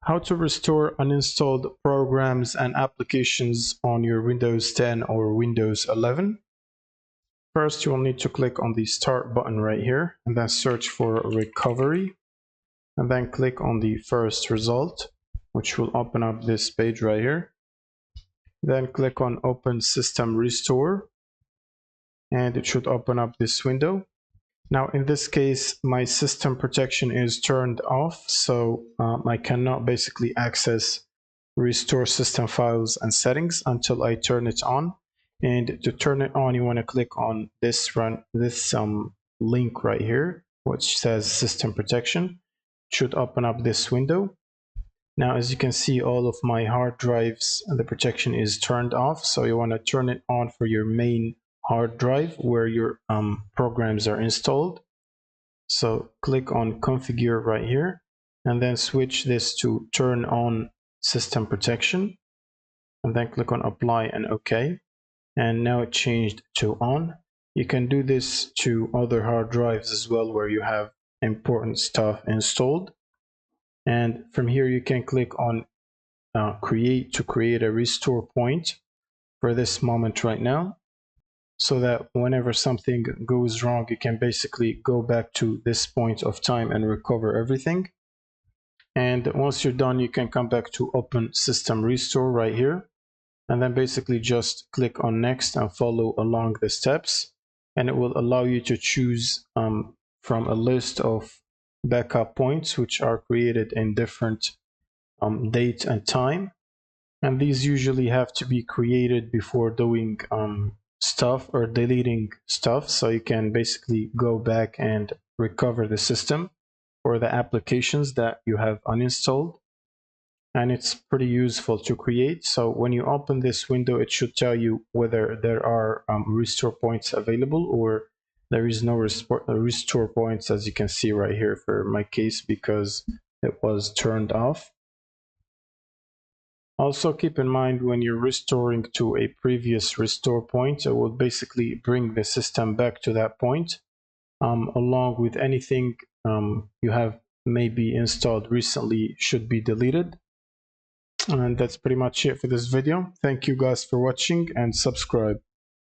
How to restore uninstalled programs and applications on your Windows 10 or Windows 11. First, you will need to click on the Start button right here and then search for Recovery, and then click on the first result, which will open up this page right here. Then click on Open System Restore, and it should open up this window. Now in this case, my system protection is turned off, so I cannot basically access restore system files and settings until I turn it on. And to turn it on, you want to click on this link right here, which says system protection. It should open up this window. Now, as you can see, all of my hard drives, the protection is turned off, so you want to turn it on for your main hard drive where your programs are installed. So click on Configure right here and then switch this to Turn on System Protection, and then click on Apply and OK. And now it changed to on. You can do this to other hard drives as well where you have important stuff installed. And from here you can click on Create to create a restore point for this moment right now, so that whenever something goes wrong, you can basically go back to this point of time and recover everything. And once you're done, you can come back to Open System Restore right here, and then basically just click on Next and follow along the steps, and it will allow you to choose from a list of backup points which are created in different date and time. And these usually have to be created before doing stuff or deleting stuff, so you can basically go back and recover the system or the applications that you have uninstalled. And it's pretty useful to create. So when you open this window, it should tell you whether there are restore points available or there is no restore points, as you can see right here for my case, because it was turned off. Also keep in mind, when you're restoring to a previous restore point, it will basically bring the system back to that point, along with anything you have maybe installed recently should be deleted. And that's pretty much it for this video. Thank you guys for watching, and subscribe.